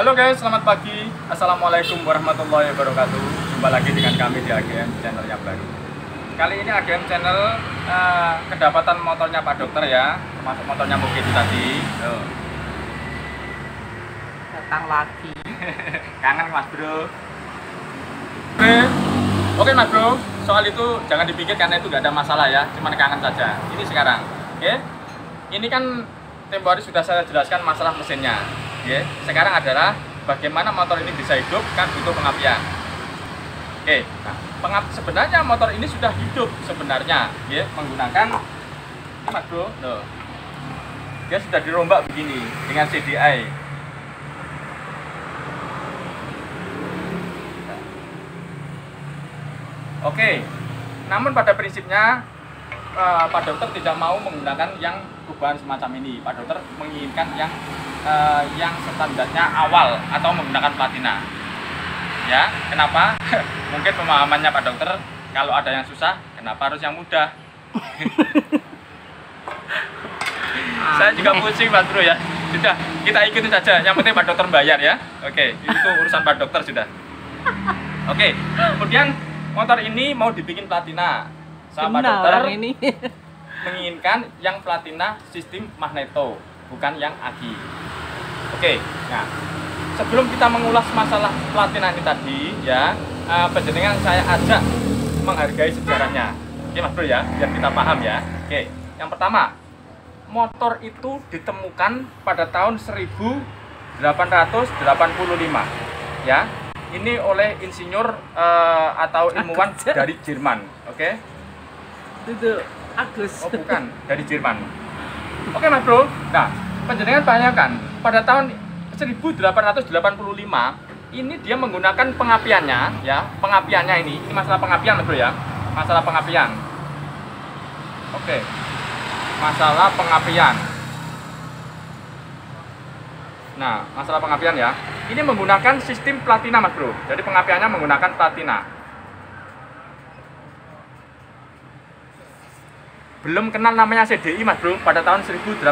Halo guys, selamat pagi. Assalamualaikum warahmatullahi wabarakatuh. Jumpa lagi dengan kami di AGM channel yang baru. Kali ini AGM channel kedapatan motornya Pak Dokter ya, termasuk motornya Mugi itu tadi. Datang lagi. Kangen Mas Bro. Oke Mas Bro, soal itu jangan dipikir karena itu nggak ada masalah ya, cuman kangen saja. Ini sekarang, oke? Ini kan tempo hari sudah saya jelaskan masalah mesinnya. Oke, sekarang adalah bagaimana motor ini bisa hidup kan butuh pengapian. Oke, nah, sebenarnya motor ini sudah hidup sebenarnya, ya, menggunakan ini Mas Bro, loh. Dia sudah dirombak begini dengan CDI. Oke, namun pada prinsipnya Pak Dokter tidak mau menggunakan yang perubahan semacam ini. Pak Dokter menginginkan yang standarnya awal atau menggunakan platina. Ya, kenapa? Mungkin pemahamannya Pak Dokter kalau ada yang susah, kenapa harus yang mudah? Saya juga pusing Mas Bro ya. Sudah, kita ikutin saja. Yang penting Pak Dokter bayar ya. Oke, itu urusan Pak Dokter sudah. Oke, kemudian motor ini mau dibikin platina. Sama Pak Dokter ini menginginkan yang platina sistem magneto, bukan yang aki. Oke, nah sebelum kita mengulas masalah platina ini tadi ya, penjenengan saya ajak menghargai sejarahnya. Oke Mas Bro ya, biar kita paham ya. Oke, yang pertama, motor itu ditemukan pada tahun 1885 ya. Ini oleh insinyur atau ilmuwan dari Jerman. Oke. Itu Agus. Oh bukan, dari Jerman. Oke Mas Bro. Nah, penjenengan bayangkan pada tahun 1885 ini dia menggunakan pengapiannya ya, pengapiannya ini masalah pengapian Mas Bro ya. Masalah pengapian. Oke. Masalah pengapian. Nah, masalah pengapian ya. Ini menggunakan sistem platina Mas Bro. Jadi pengapiannya menggunakan platina. Belum kenal namanya CDI Mas Bro pada tahun 1885.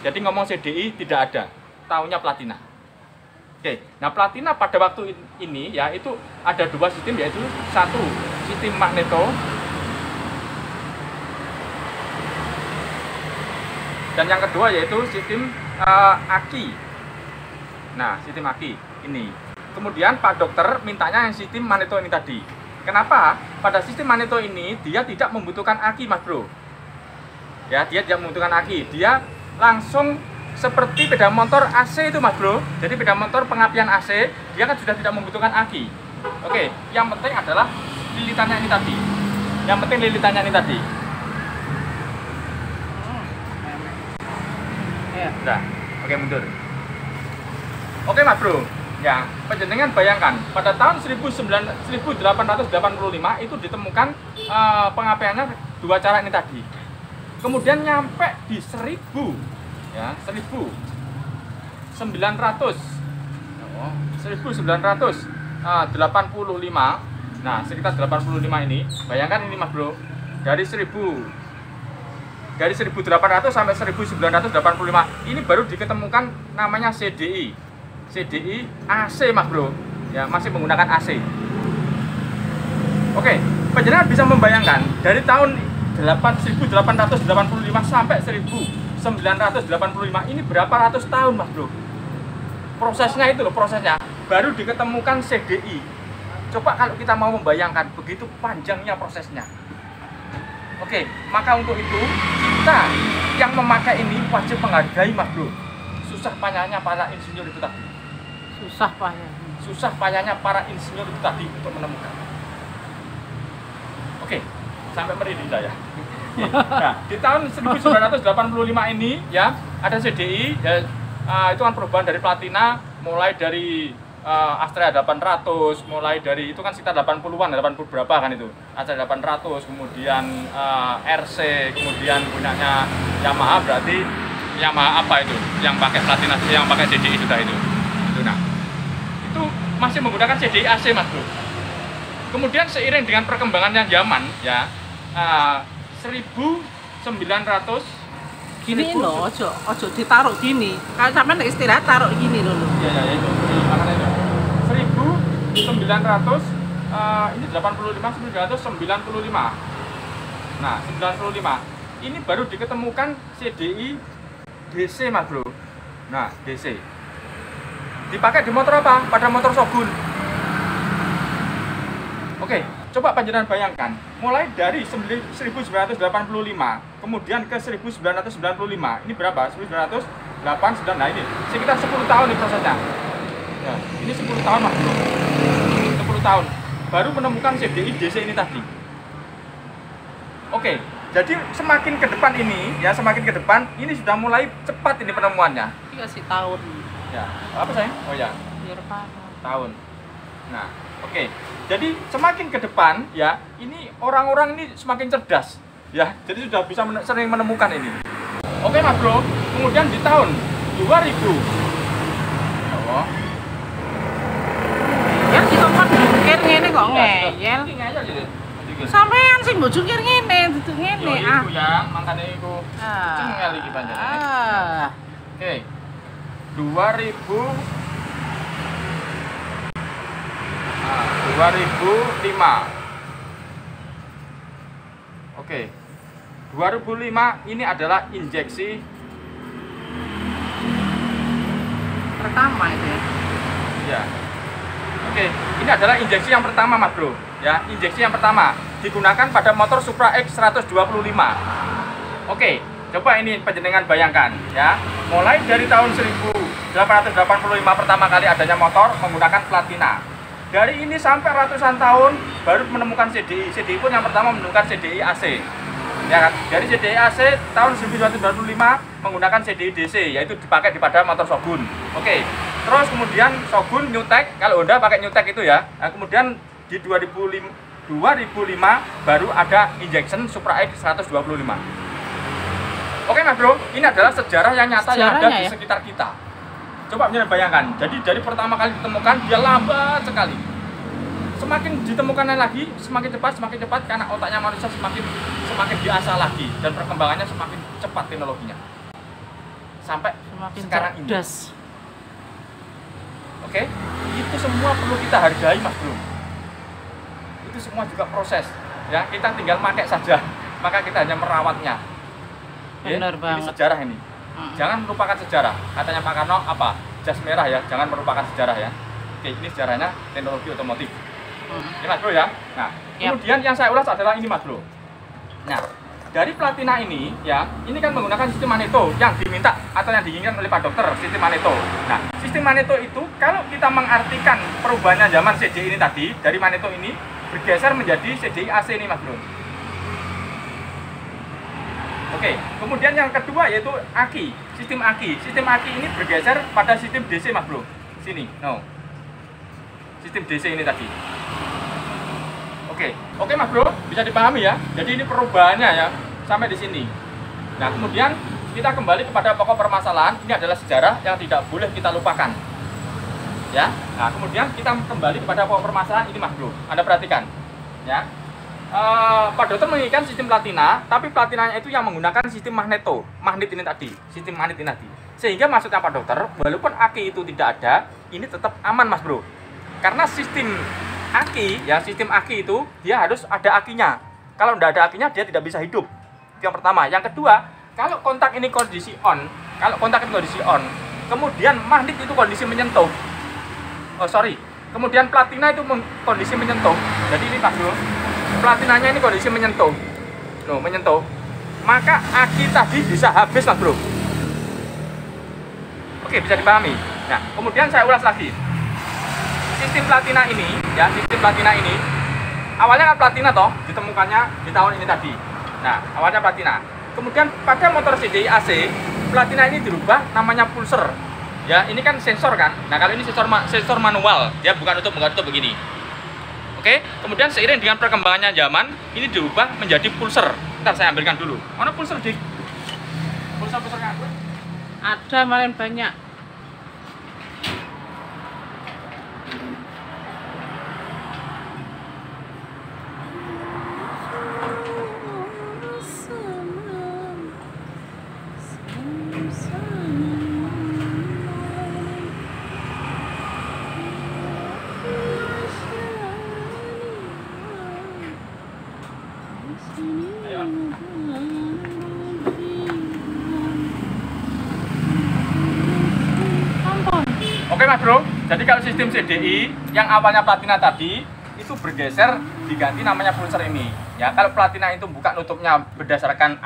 Jadi ngomong CDI tidak ada, taunya platina. Oke, nah platina pada waktu ini ya itu ada dua sistem, yaitu satu sistem magneto dan yang kedua yaitu sistem aki. Nah, sistem aki ini. Kemudian Pak Dokter mintanya yang sistem magneto ini tadi. Kenapa? Pada sistem magneto ini dia tidak membutuhkan aki Mas Bro. Ya, dia tidak membutuhkan aki. Dia langsung seperti sepeda motor AC itu Mas Bro. Jadi sepeda motor pengapian AC, dia kan sudah tidak membutuhkan aki. Oke, yang penting adalah lilitannya ini tadi. Yang penting lilitannya ini tadi. Nah, oke mundur. Oke Mas Bro. Ya, penjenengan bayangkan pada tahun 1885 itu ditemukan pengapiannya dua cara ini tadi. Kemudian nyampe di 1900. Oh, 1985. Nah, sekitar 85 ini. Bayangkan ini Mas Bro. Dari 1800 sampai 1985 ini baru diketemukan namanya CDI. CDI AC Mas Bro, ya masih menggunakan AC. Oke, penjenengan bisa membayangkan dari tahun 1885 sampai 1985 ini berapa ratus tahun Mas Bro? Prosesnya itu loh, prosesnya baru diketemukan CDI. Coba kalau kita mau membayangkan begitu panjangnya prosesnya. Oke, maka untuk itu kita yang memakai ini wajib menghargai Mas Bro. Susah payahnya para insinyur itu tadi. Susah payahnya para insinyur itu tadi untuk menemukan. Oke, sampai merinding saya. Nah, di tahun 1985 ini ya ada CDI ya, itu kan perubahan dari platina mulai dari Astrea 800, mulai dari itu kan sekitar 80-an, 80 berapa kan itu. Astrea 800, kemudian RC, kemudian punyanya Yamaha, berarti Yamaha apa itu? Yang pakai platina, yang pakai CDI sudah itu. Nah, itu masih menggunakan CDI AC Mas Bro. Kemudian seiring dengan perkembangan yang zaman ya 1900 Gini loh, ojo ditaruh gini. Kalau sampai nek istirahat taruh gini loh. Iya ya itu. Makanya itu. 1900 ini 85 1995. Nah, 95. Ini baru diketemukan CDI DC Mas Bro. Nah, DC. Dipakai di motor apa? Pada motor Shogun. Oke, coba panjenengan bayangkan, mulai dari 1985, kemudian ke 1995, ini berapa? 1989, nah ini sekitar 10 tahun nih prosesnya. Ya, ini 10 tahun Mas Bro. 10 tahun baru menemukan CDI DC ini tadi. Oke, jadi semakin ke depan ini, ya semakin ke depan, ini sudah mulai cepat ini penemuannya. Dikasih tahun. Ya, apa sayang? Oh ya, Biar paham. tahun. Nah, oke. Jadi semakin ke depan ya, ini orang-orang ini semakin cerdas ya. Jadi sudah bisa sering menemukan ini. Oke Mas Bro, kemudian di tahun 2000. Oh. Ya dikongkon jungkir ngene kok ngeyel. Iki ngeyel gitu. Sampean sing mbok jungkir ngene, duduk ngene. Yo iku ya, makane iku. Cengel iki panjenengan. Oke. 2005. Oke. 2005 ini adalah injeksi Pertama itu ya. ya. Oke, ini adalah injeksi yang pertama Mas Bro. Ya, injeksi yang pertama digunakan pada motor Supra X 125. Oke, coba ini panjenengan bayangkan ya. Mulai dari tahun 1885 pertama kali adanya motor menggunakan platina. Dari ini sampai ratusan tahun baru menemukan CDI. CDI pun yang pertama menemukan CDI AC. Ya kan? Dari CDI AC tahun 1995 menggunakan CDI DC, yaitu dipakai pada motor Shogun. Oke. Terus kemudian Shogun Newtek, kalau Honda pakai Newtek itu ya. Nah, kemudian di 2005 baru ada injection Supra X 125. Oke Mas Bro, ini adalah sejarah yang nyata yang ada di sekitar kita. Coba bayangkan, jadi dari pertama kali ditemukan dia lambat sekali. Semakin ditemukannya lagi, semakin cepat karena otaknya manusia semakin diasah lagi dan perkembangannya semakin cepat teknologinya. Sampai Semakin sekarang cerdas. ini. Oke, itu semua perlu kita hargai Mas Bro. Itu semua juga proses, ya kita tinggal pakai saja, maka kita hanya merawatnya. Benar banget. Ini sejarah ini. Jangan melupakan sejarah. Katanya Pak Karno apa? Jas merah ya, jangan melupakan sejarah ya. Oke, ini sejarahnya teknologi otomotif. Ini Mas Bro ya. Nah, kemudian yang saya ulas adalah ini Mas Bro. Nah, dari platina ini ya, ini kan menggunakan sistem Magneto yang diminta atau yang diinginkan oleh Pak Dokter, sistem Magneto. Nah, sistem Magneto itu kalau kita mengartikan perubahannya zaman CDI ini tadi, dari Magneto ini bergeser menjadi CDI AC ini Mas Bro. Oke, kemudian yang kedua yaitu aki, sistem aki. Sistem aki ini bergeser pada sistem DC Mas Bro. Sini, no. Sistem DC ini tadi. Oke Mas Bro, bisa dipahami ya. Jadi ini perubahannya ya sampai di sini. Nah, kemudian kita kembali kepada pokok permasalahan. Ini adalah sejarah yang tidak boleh kita lupakan. Ya. Nah, kemudian kita kembali kepada pokok permasalahan ini Mas Bro. Anda perhatikan. Ya. Pak Dokter menginginkan sistem platina, tapi platinanya itu yang menggunakan sistem magneto, magnet ini tadi, sistem magnet ini tadi. Sehingga maksudnya Pak Dokter, walaupun aki itu tidak ada, ini tetap aman Mas Bro. Karena sistem aki, ya sistem aki itu dia harus ada akinya. Kalau tidak ada akinya dia tidak bisa hidup. Itu yang pertama. Yang kedua, kalau kontak ini kondisi on, kemudian magnet itu kondisi menyentuh. Kemudian platina itu kondisi menyentuh. Jadi ini Mas Bro. Platinanya ini kondisi menyentuh. Maka aki tadi bisa habis Mas Bro. Oke, bisa dipahami. Nah, kemudian saya ulas lagi. Sistem platina ini awalnya kan platina toh, ditemukannya di tahun ini tadi. Nah, awalnya platina. Kemudian pada motor CDI AC, platina ini dirubah namanya pulser. Ya, ini kan sensor kan. Nah, kalau ini sensor manual, dia bukan tutup begini. Oke, kemudian seiring dengan perkembangannya zaman, ini diubah menjadi pulser. Ntar saya ambilkan dulu. Mana pulser, Dik? Pulsernya aku? Ada malah banyak. Jadi kalau sistem CDI yang awalnya platina tadi itu bergeser diganti namanya pulser ini. Ya, kalau platina itu buka nutupnya berdasarkan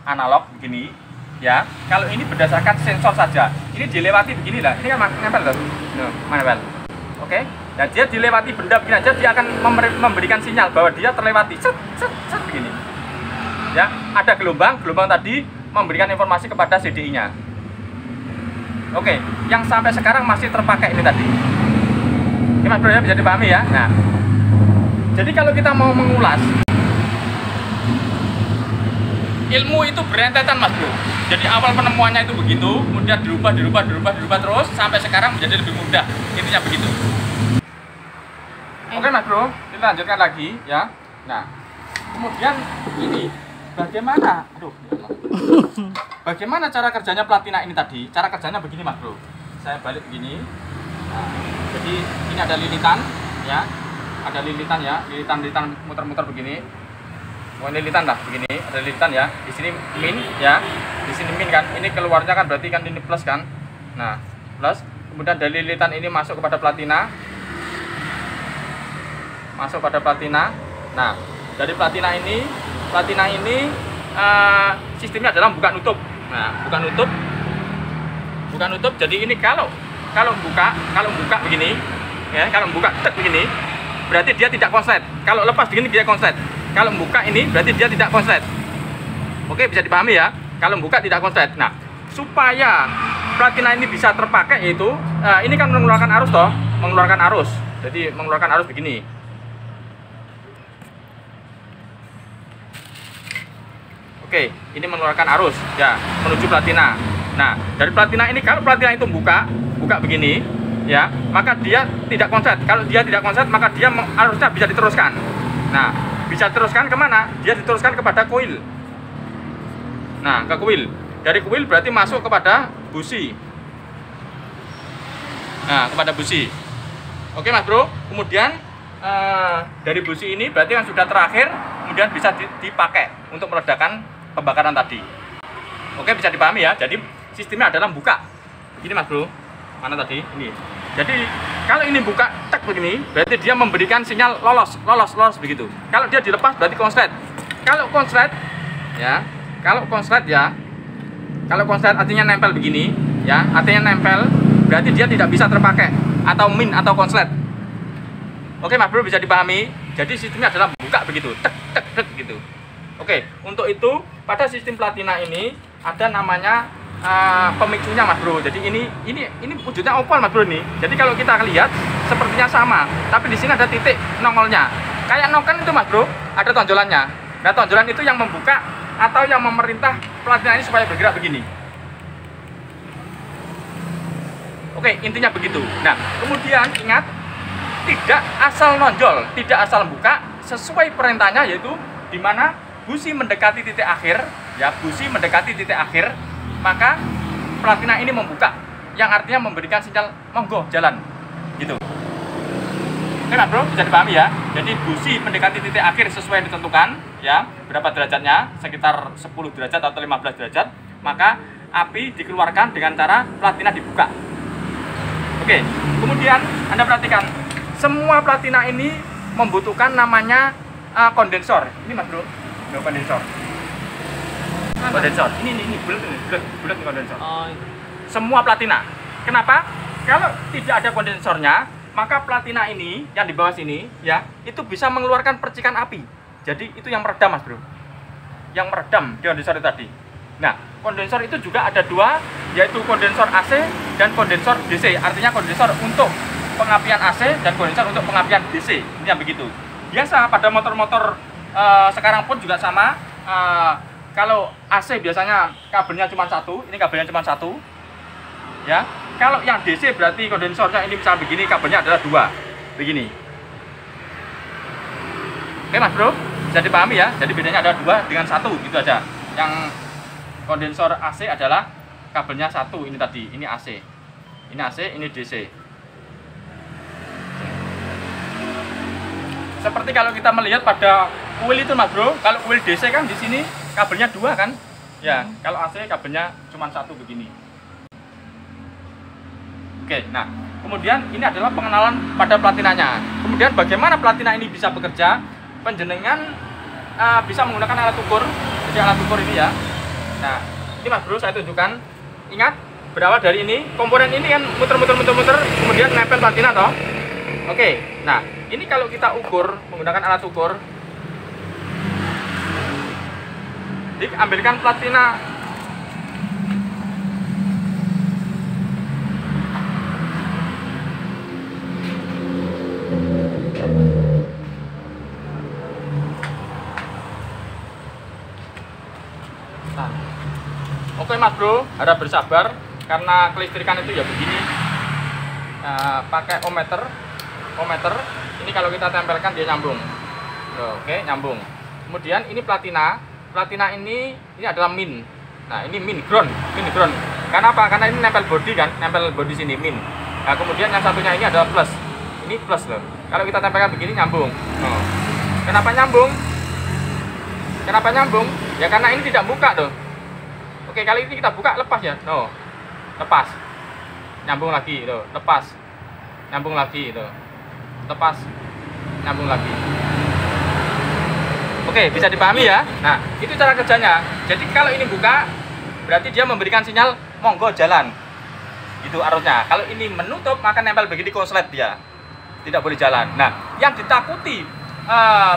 analog begini, ya. Kalau ini berdasarkan sensor saja. Ini dilewati begini lah. Ini kan nempel tuh. Nempel. Oke. Dan dia dilewati benda begini aja, dia akan memberikan sinyal bahwa dia terlewati. Set set set begini. Ya, ada gelombang tadi memberikan informasi kepada CDI-nya. Oke, yang sampai sekarang masih terpakai ini tadi. Ini Mas Bro ya, bisa dipahami ya. Nah, jadi kalau kita mau mengulas ilmu itu berentetan Mas Bro. Jadi awal penemuannya itu begitu, kemudian dirubah terus sampai sekarang menjadi lebih mudah. Intinya begitu. Oke Mas Bro, kita lanjutkan lagi ya. Nah, kemudian ini bagaimana? Bagaimana cara kerjanya platina ini tadi? Cara kerjanya begini Mas Bro. Saya balik begini. Nah, jadi ini ada lilitan ya. Ada lilitan ya, lilitan muter-muter begini. Oh, lilitan lah begini, ada lilitan ya. Di sini min ya. Di sini min kan. Ini keluarnya kan berarti kan ini plus kan. Nah, plus. Kemudian dari lilitan ini masuk kepada platina. Masuk pada platina. Nah, dari platina ini sistemnya adalah buka nutup. Nah, buka nutup. Jadi ini kalau buka begini, ya, kalau buka tek begini, berarti dia tidak konslet. Kalau lepas begini dia konslet. Kalau buka ini berarti dia tidak konslet. Oke, bisa dipahami ya. Kalau buka tidak konslet. Nah, supaya platina ini bisa terpakai yaitu ini kan mengeluarkan arus toh, mengeluarkan arus. Jadi mengeluarkan arus begini. Oke, ini mengeluarkan arus ya menuju platina. Nah, dari platina ini kalau platina itu buka begini ya, maka dia tidak konslet. Kalau dia tidak konslet, maka dia arusnya bisa diteruskan. Nah, bisa diteruskan kemana? Dia diteruskan kepada koil. Nah, ke koil. Dari koil berarti masuk kepada busi. Nah, kepada busi. Oke Mas Bro. Kemudian dari busi ini berarti yang sudah terakhir, kemudian bisa dipakai untuk meledakkan pembakaran tadi. Oke, bisa dipahami ya. Jadi sistemnya adalah buka. Ini Mas Bro. Mana tadi? Ini. Jadi kalau ini buka tek begini, berarti dia memberikan sinyal lolos begitu. Kalau dia dilepas berarti konslet. Kalau konslet artinya nempel begini, ya, artinya nempel berarti dia tidak bisa terpakai atau min atau konslet. Oke Mas Bro, bisa dipahami. Jadi sistemnya adalah buka begitu, tek gitu. Oke, untuk itu pada sistem platina ini ada namanya pemicunya Mas Bro. Jadi ini wujudnya oval Mas Bro ini. Jadi kalau kita lihat sepertinya sama, tapi di sini ada titik nongolnya. Kayak noken itu Mas Bro, ada tonjolannya. Nah, tonjolan itu yang membuka atau yang memerintah platina ini supaya bergerak begini. Oke, intinya begitu. Nah, kemudian ingat, tidak asal nonjol, tidak asal buka, sesuai perintahnya yaitu di mana busi mendekati titik akhir, ya, busi mendekati titik akhir, maka platina ini membuka, yang artinya memberikan sinyal monggo jalan, gitu. Oke Mas Bro, bisa dipahami ya. Jadi busi mendekati titik akhir sesuai yang ditentukan, ya, berapa derajatnya, sekitar 10 derajat atau 15 derajat, maka api dikeluarkan dengan cara platina dibuka. Oke, kemudian Anda perhatikan, semua platina ini membutuhkan namanya kondensor. Ini Mas Bro. Kondensor. Kondensor. Ini bulat kondensor. Oh. Semua platina. Kenapa? Kalau tidak ada kondensornya, maka platina ini yang di bawah sini ya, itu bisa mengeluarkan percikan api. Jadi itu yang meredam Mas Bro. Yang meredam di kondensor itu tadi. Nah, kondensor itu juga ada dua, yaitu kondensor AC dan kondensor DC. Artinya kondensor untuk pengapian AC dan kondensor untuk pengapian DC. Ini yang begitu. Biasa pada motor-motor sekarang pun juga sama. Kalau AC biasanya kabelnya cuma satu, ini kabelnya cuma satu, ya. Kalau yang DC berarti kondensornya ini misalnya begini, kabelnya adalah dua, begini. Oke Mas Bro, bisa dipahami ya. Jadi bedanya ada dua dengan satu, gitu aja. Yang kondensor AC adalah kabelnya satu, ini tadi, ini AC, ini DC. Seperti kalau kita melihat pada kuil itu Mas Bro, kalau kuil DC kan di sini kabelnya dua kan, ya. Kalau AC kabelnya cuma satu begini. Oke, nah Kemudian ini adalah pengenalan pada platinanya. Kemudian bagaimana platina ini bisa bekerja? Penjenengan bisa menggunakan alat ukur, jadi alat ukur ini ya. Nah, ini Mas Bro saya tunjukkan. Ingat, berawal dari ini, komponen ini kan muter-muter, kemudian nempel platina toh. Oke, nah ini kalau kita ukur menggunakan alat ukur, diambilkan platina. Oke Mas Bro, harap bersabar karena kelistrikan itu ya begini. Pakai ohmmeter. Ini kalau kita tempelkan dia nyambung. Oke, nyambung. Kemudian ini platina. Platina ini adalah min. Nah, ini min ground. Karena apa? Karena ini nempel body kan, nempel body sini min. Nah, kemudian yang satunya ini adalah plus. Ini plus loh. Kalau kita tempelkan begini nyambung. Kenapa nyambung? Ya karena ini tidak buka tuh. Oke, kali ini kita buka lepas ya. Lepas. Nyambung lagi tuh, lepas. Nyambung lagi tuh. Lepas. Nyambung lagi. Oke, bisa dipahami ya. Nah, itu cara kerjanya. Jadi kalau ini buka, berarti dia memberikan sinyal monggo jalan. Itu arusnya. Kalau ini menutup, maka nempel begini konslet dia. Tidak boleh jalan. Nah, yang ditakuti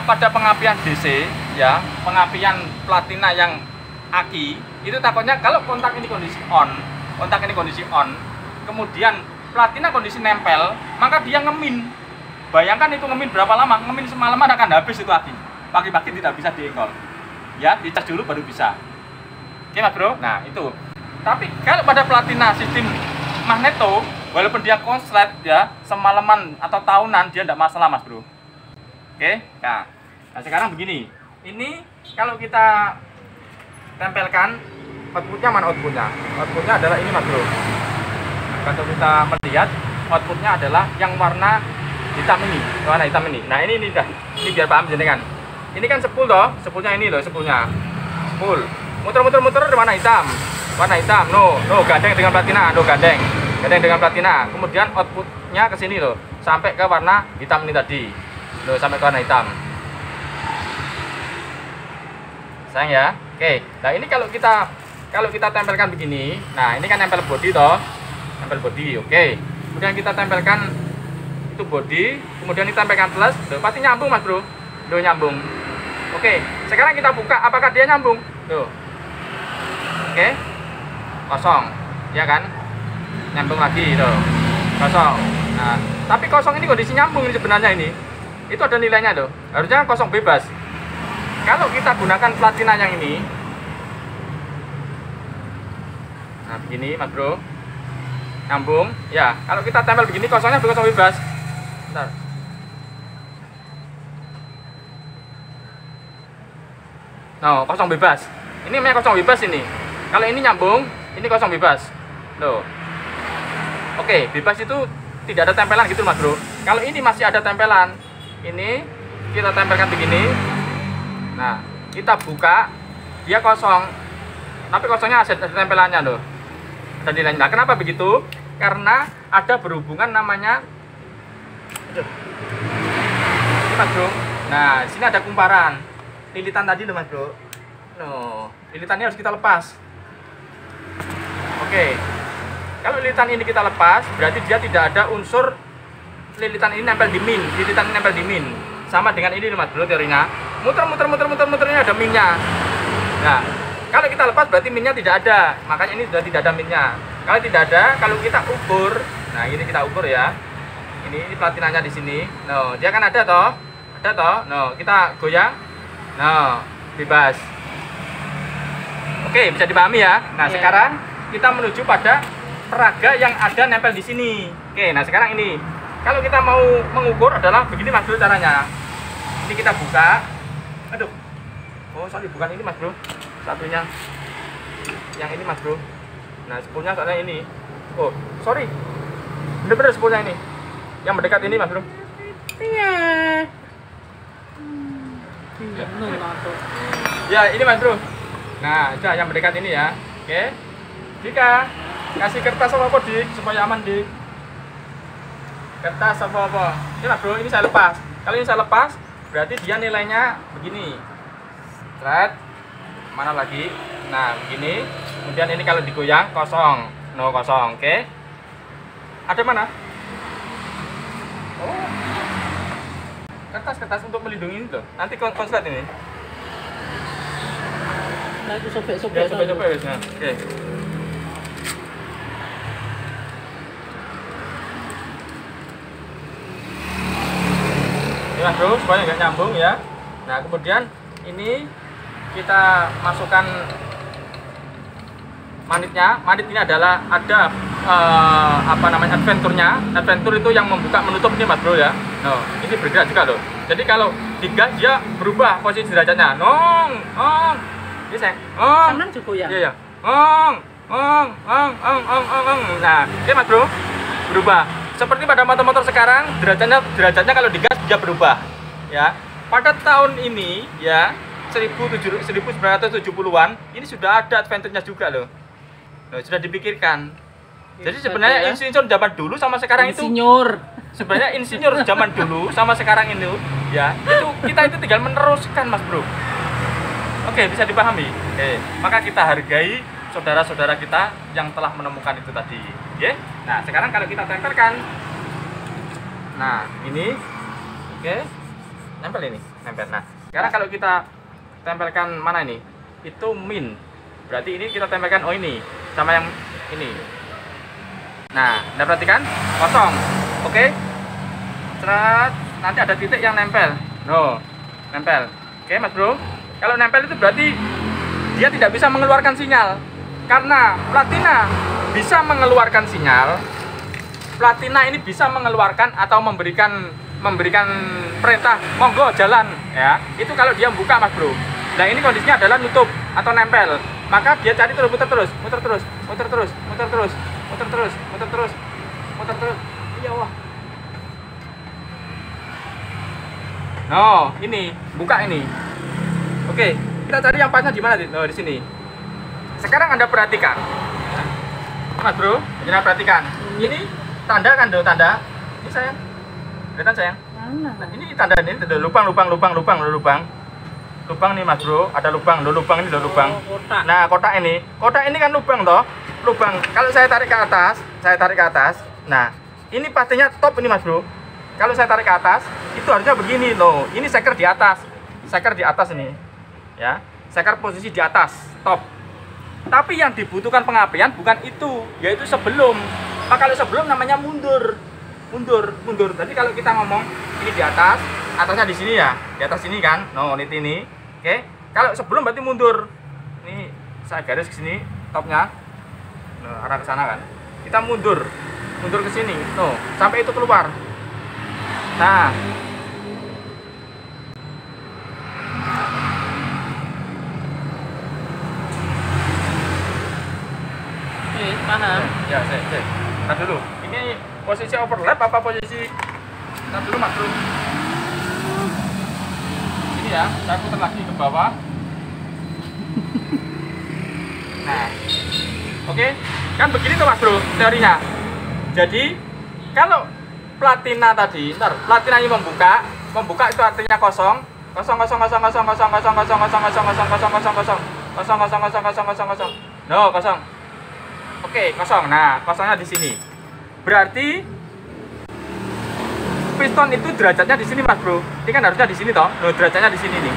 pada pengapian DC ya, pengapian platina yang aki, itu takutnya kalau kontak ini kondisi on, kemudian platina kondisi nempel, maka dia ngemin. Bayangkan itu ngemin berapa lama? Ngemin semalaman akan habis itu aki. Pagi-pagi tidak bisa diengkol. Ya, dicas dulu baru bisa. Oke Mas Bro? Nah, itu. Tapi kalau pada platina sistem magneto, walaupun dia konslet ya, semalaman atau tahunan dia tidak masalah Mas Bro. Oke? Nah sekarang begini. Ini kalau kita tempelkan, outputnya mana outputnya? Outputnya adalah ini Mas Bro. Kalau kita melihat, outputnya adalah yang warna hitam ini. Nah ini dah. Ini biar paham jenengan. Ini kan sepul toh, sepulnya ini loh, sepulnya. Sepul. Muter warna hitam. Gandeng dengan platina, gandeng dengan platina. Kemudian outputnya ke sini loh, sampai ke warna hitam ini tadi. Loh, sampai ke warna hitam. Sayang ya. Oke. Nah, ini kalau kita tempelkan begini. Nah, ini kan nempel body toh. Nempel body. Oke. Kemudian kita tempelkan itu body, kemudian kita tempelkan plus. Loh, pasti nyambung Mas Bro. Loh, nyambung. Oke. Sekarang kita buka, apakah dia nyambung? Tuh. Oke. Kosong. Ya kan? Nyambung lagi tuh. Kosong. Nah, tapi kosong ini kondisi nyambung ini sebenarnya ini. Itu ada nilainya tuh. Harusnya kosong bebas. Kalau kita gunakan platina yang ini, nah begini Mas Bro, nyambung. Ya, kalau kita tempel begini kosongnya kosong bebas. Bentar. No, kosong bebas. Ini namanya kosong bebas ini. Kalau ini nyambung, ini kosong bebas. Loh. Oke, bebas itu tidak ada tempelan gitu Mas Bro. Kalau ini masih ada tempelan, ini kita tempelkan begini. Nah, kita buka, dia kosong. Tapi kosongnya ada tempelannya loh. Ada nilainya. Nah, kenapa begitu? Karena ada berhubungan namanya. Ini Mas Bro. Nah, sini ada kumparan. Lilitan tadi loh Mas Bro. Lilitannya harus kita lepas. Oke. Kalau lilitan ini kita lepas, berarti dia tidak ada unsur lilitan ini nempel di min. Lilitan ini nempel di min. Sama dengan ini Mas Bro teorinya. Muter ini ada minnya. Nah, kalau kita lepas berarti minnya tidak ada. Makanya ini sudah tidak ada minnya. Kalau tidak ada, kalau kita ukur, nah ini kita ukur ya. Ini platinanya di sini. Dia kan ada toh. Kita goyang. Bebas. Oke, bisa dipahami ya. Nah, sekarang kita menuju pada peraga yang ada nempel di sini. Oke, nah sekarang ini. Kalau kita mau mengukur adalah begini Mas Bro caranya. Ini kita buka. Aduh. Oh, sorry, bukan ini Mas Bro. Satunya. Yang ini Mas Bro. Nah, spoolnya soalnya ini. Oh, sorry. Bener-bener spoolnya ini. Yang mendekat ini Mas Bro. Iya. Ya, ini Mas Bro. Nah, udah yang mendekat ini ya. Oke. Dika, kasih kertas sama apa Dik supaya aman Dik. kertas apa-apa. Ini Mas Bro, ini saya lepas. Kalau ini saya lepas, berarti dia nilainya begini. Thread mana lagi? Nah, begini. Kemudian ini kalau digoyang kosong. No, kosong. Oke. Ada mana? Oh. Kertas-kertas untuk melindungi itu. Nanti konslet ini. Nah, itu sobek-sobek. Ya, coba-coba wis. Nah. Oke. Ini Mas Bro, supaya nggak nyambung ya. Nah, kemudian ini kita masukkan manitnya. Manit ini adalah ada apa namanya adventure-nya. Adventure itu yang membuka menutup ini Mas Bro ya. No, ini bergerak juga loh. Jadi kalau digas dia berubah posisi derajatnya. Nong, ong. Ini saya. Ong. Sampean juga ya? Iya ya. Ong, ong, ong, ong, ong, ong, ong. Nah, ini Mas Bro berubah. Seperti pada motor-motor sekarang, derajatnya kalau digas dia berubah. Ya. Pada tahun ini ya 1970-an ini sudah ada adventure-nya juga loh. Sudah dipikirkan. Jadi sebenarnya insinyur zaman dulu sama sekarang insinyur. Sebenarnya insinyur zaman dulu sama sekarang ini ya, kita itu tinggal meneruskan Mas Bro. Oke, bisa dipahami. Oke, maka kita hargai saudara-saudara kita yang telah menemukan itu tadi. Oke. Nah, sekarang kalau kita tempelkan. Nah, ini oke. Nempel ini, nempel. Nah, sekarang kalau kita tempelkan mana ini? Itu min. Berarti ini kita tempelkan ini sama yang ini. Nah, Anda perhatikan kosong. Oke. Seret, nanti ada titik yang nempel. No, nempel. Oke, Mas Bro. Kalau nempel itu berarti dia tidak bisa mengeluarkan sinyal. Karena platina bisa mengeluarkan sinyal. Platina ini bisa mengeluarkan atau memberikan perintah monggo jalan ya. Itu kalau dia buka Mas Bro. Nah, ini kondisinya adalah nutup atau nempel. Maka dia cari terus muter terus. Iya, wah. No, ini buka ini. Oke, kita cari yang pasnya di mana? Oh, di sini. Sekarang Anda perhatikan. Mas Bro, jangan perhatikan. Ini tanda kan, tanda. Ini sayang. Kelihatan sayang? Mana? Nah, ini tanda ini, lubang nih Mas Bro, ada lubang ini lubang. Oh, kotak. Nah, kotak ini kan lubang toh, lubang. Kalau saya tarik ke atas, nah ini pastinya top ini Mas Bro. Kalau saya tarik ke atas, itu harusnya begini loh. Ini seker di atas ini, ya, seker posisi di atas, top. Tapi yang dibutuhkan pengapian bukan itu, yaitu sebelum. Nah, kalau sebelum namanya mundur. Jadi kalau kita ngomong ini di atas, atasnya di sini ya, di atas sini kan, no, ini. Oke, kalau sebelum berarti mundur. Ini saya garis ke sini, topnya, no, arah ke sana kan. Kita mundur ke sini, no, sampai itu keluar. Nah, Paham? ya, saya. Nah dulu, ini posisi overlap apa posisi? Nah dulu Mas Bro. Ini ya, saya putar lagi ke bawah. Nah, oke, kan begini tuh Mas Bro teorinya. Jadi kalau platina tadi, platina ini membuka itu artinya kosong. No, kosong. Oke, kosong. Nah, kosongnya di sini. Berarti piston itu derajatnya di sini Mas Bro. Ini kan harusnya di sini toh. Loh, derajatnya di sini nih.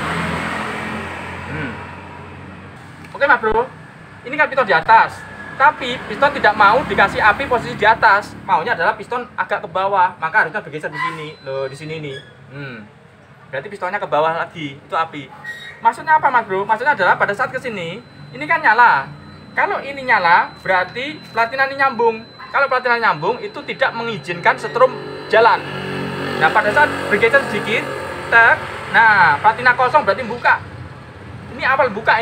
Oke Mas Bro. Ini kan piston di atas. Tapi piston tidak mau dikasih api posisi di atas. Maunya adalah piston agak ke bawah. Maka harusnya bergeser di sini. Loh, di sini nih. Berarti pistonnya ke bawah lagi. Itu api. Maksudnya apa Mas Bro? Maksudnya adalah pada saat ke sini, ini kan nyala. Kalau ini nyala, berarti platina ini nyambung. Kalau platina nyambung, itu tidak mengizinkan setrum jalan. Nah, pada saat bergeser sedikit, tek, nah, platina kosong berarti buka. Ini awal buka,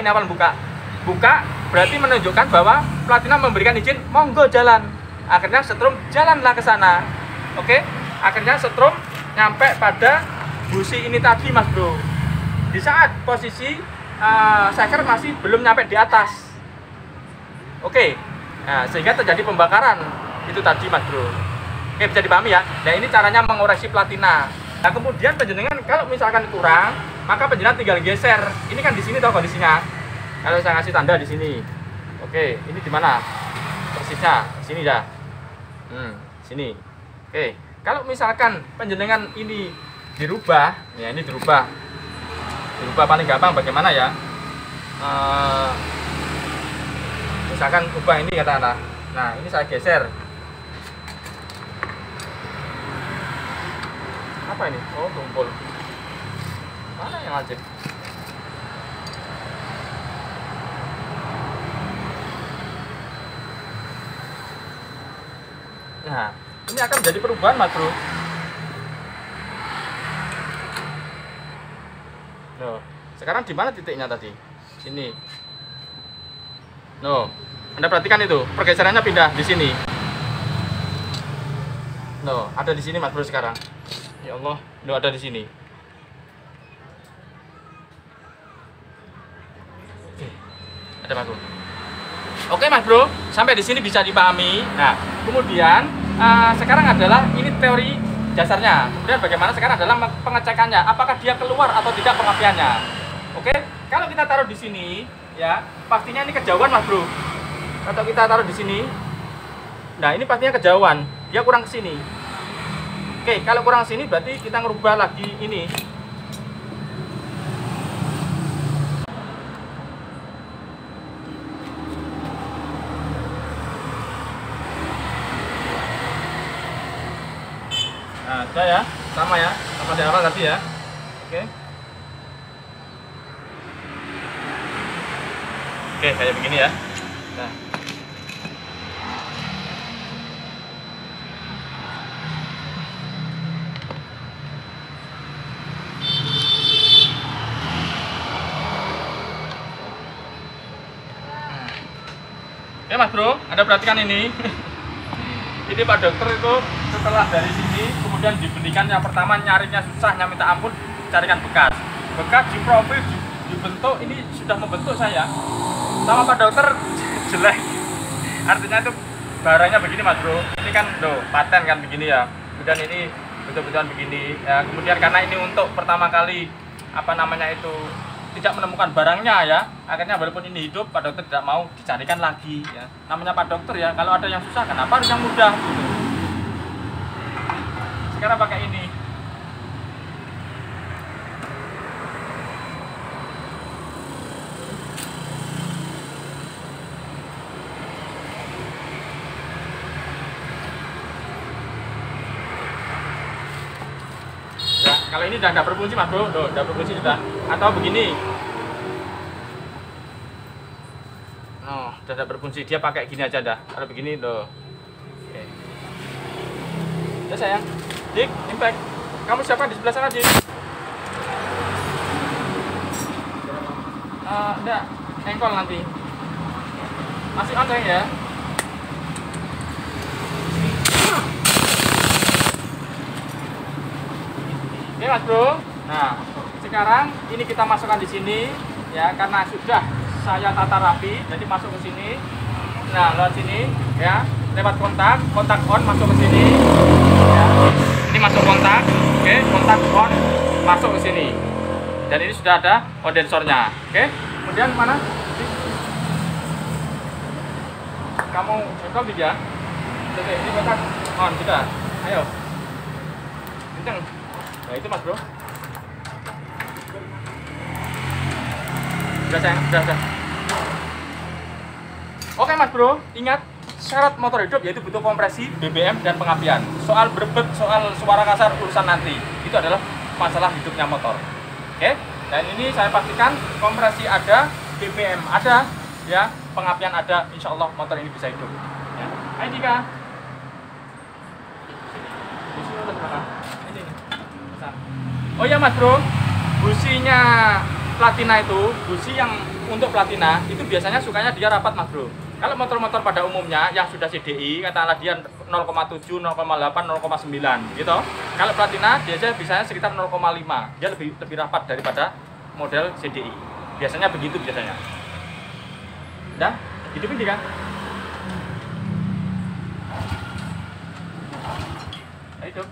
Buka berarti menunjukkan bahwa platina memberikan izin, monggo jalan. Akhirnya setrum jalanlah ke sana. Oke? Akhirnya setrum nyampe pada busi ini tadi, Mas Bro. Di saat posisi seker masih belum nyampe di atas. Oke, nah, sehingga terjadi pembakaran itu tadi Mas Bro. Oke, bisa dipahami ya. Nah, ini caranya mengoreksi platina. Nah, kemudian penjenengan kalau misalkan kurang, maka penjenengan tinggal geser. Ini kan di sini tahu kondisinya. Kalau saya kasih tanda di sini. Oke, ini di mana? Persisnya sini dah. Sini. Oke, kalau misalkan penjenengan ini dirubah, ya ini dirubah paling gampang bagaimana ya? Misalkan ubah ini katakanlah. Nah, ini saya geser. Apa ini? Oh, tumpul. Mana yang wajib? Nah, ini akan menjadi perubahan, Mas Bro. Loh, sekarang di mana titiknya tadi? Sini. Loh, Anda perhatikan itu, pergeserannya pindah di sini. Loh, ada di sini Mas Bro sekarang. Ya Allah, loh ada di sini. Oke, ada Mas Bro. Oke Mas Bro, sampai di sini bisa dipahami. Nah, kemudian sekarang adalah ini teori dasarnya. Kemudian bagaimana sekarang adalah pengecekannya, apakah dia keluar atau tidak pengapiannya. Oke, kalau kita taruh di sini, ya pastinya ini kejauhan Mas Bro. Atau kita taruh di sini, nah ini pastinya kejauhan, dia kurang ke sini. Oke, kalau kurang sini berarti kita ngerubah lagi ini. Nah, sudah ya, sama ya, sama di awal tadi ya. Oke. Oke, kayak begini ya. Nah. Oke Mas Bro, Anda perhatikan ini. Ini Pak Dokter itu setelah dari sini kemudian dibelikan yang pertama nyarinya susahnya minta ampun, carikan bekas di profil dibentuk, ini sudah membentuk saya sama Pak Dokter jelek. Artinya itu barangnya begini Mas Bro, ini kan loh paten kan begini ya, kemudian ini betul-betul begini ya. Kemudian karena ini untuk pertama kali apa namanya itu tidak menemukan barangnya ya, akhirnya walaupun ini hidup Pak Dokter tidak mau dicarikan lagi ya. Namanya Pak Dokter ya, kalau ada yang susah kenapa harus yang mudah gitu. Sekarang pakai ini. Ya, kalau ini udah nggak berfungsi Mas Bro, udah berfungsi sudah. Atau begini. Oh, udah nggak berfungsi, dia pakai gini aja dah. Kalau begini loh. Oke. Ya sayang. Dik, impact. Kamu siapa di sebelah sana, Dik? Enggak, engkol nanti. Masih on sayang ya. Oke Mas Bro. Nah, sekarang ini kita masukkan di sini ya, karena sudah saya tata rapi, jadi masuk ke sini. Nah, lewat sini ya, lewat kontak on masuk ke sini. Ya. Ini masuk kontak, oke, kontak on masuk ke sini. Dan ini sudah ada kondensornya, oke. Kemudian mana? Kamu kontrol ya? Oke, ini kontak on sudah. Ayo. Kenceng. Nah itu Mas Bro. Sudah sayang, sudah. Oke Mas Bro, ingat syarat motor hidup yaitu butuh kompresi, BBM, dan pengapian. Soal berbet, soal suara kasar urusan nanti. Itu adalah masalah hidupnya motor. Oke, dan ini saya pastikan kompresi ada, BBM ada, ya, pengapian ada. Insya Allah motor ini bisa hidup. Ya. Ayo Dika. Oh ya Mas Bro, businya Platina itu, busi yang untuk Platina itu biasanya sukanya dia rapat Mas Bro. Kalau motor-motor pada umumnya yang sudah CDI, katakanlah dia 0,7, 0,8, 0,9 gitu. Kalau Platina biasanya sekitar 0,5. Dia lebih rapat daripada model CDI. Biasanya begitu biasanya. Udah, hidupin dia kan? hidup.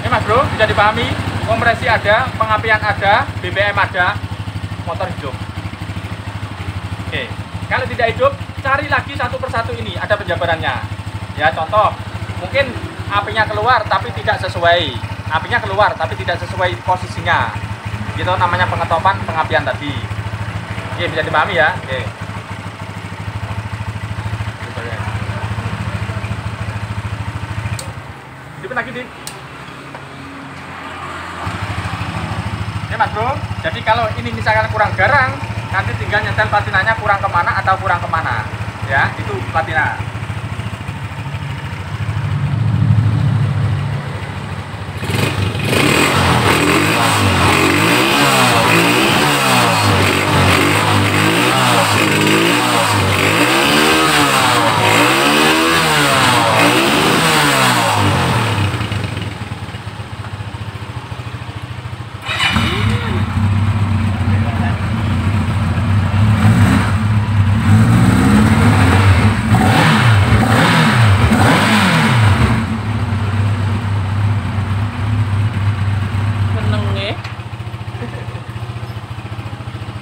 Ini Mas Bro, bisa dipahami, kompresi ada, pengapian ada, BBM ada, motor hidup. Oke, kalau tidak hidup, cari lagi satu persatu ini, ada penjabarannya. Ya, contoh, mungkin apinya keluar tapi tidak sesuai. Apinya keluar tapi tidak sesuai posisinya. Itu namanya pengetopan pengapian tadi. Oke, bisa dipahami ya. Oke. Hidupin lagi, Dik. Oke Mas Bro, jadi kalau ini misalkan kurang garang, nanti tinggal nyetel platinanya kurang kemana atau kurang kemana. Ya, itu platina.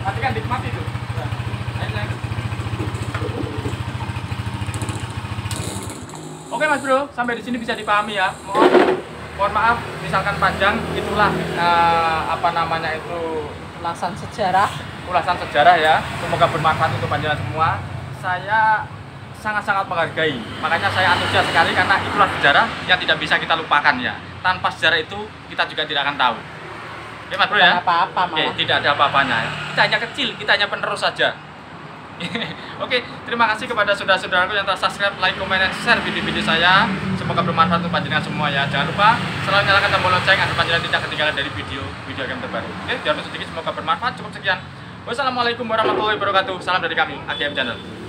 Nanti kan nikmati tuh. Oke Mas Bro, sampai di sini bisa dipahami ya. Mohon maaf, misalkan panjang, itulah apa namanya itu Ulasan sejarah. ulasan sejarah ya. Semoga bermanfaat untuk panjenengan semua. Saya sangat-sangat menghargai. Makanya saya antusias sekali karena itulah sejarah yang tidak bisa kita lupakan ya. Tanpa sejarah itu kita juga tidak akan tahu. Oke Mas Bro ya. Apa-apa Oke, malah. tidak ada apa-apanya ya. Kita hanya kecil, kita hanya penerus saja. Oke, terima kasih kepada saudara-saudaraku yang telah subscribe, like, komen, dan share video-video saya. Semoga bermanfaat untuk panjenengan semua ya. Jangan lupa selalu nyalakan tombol lonceng agar panjenengan tidak ketinggalan dari video game terbaru. Oke, biar sedikit semoga bermanfaat. Cukup sekian. Wassalamualaikum warahmatullahi wabarakatuh. Salam dari kami, AGM Channel.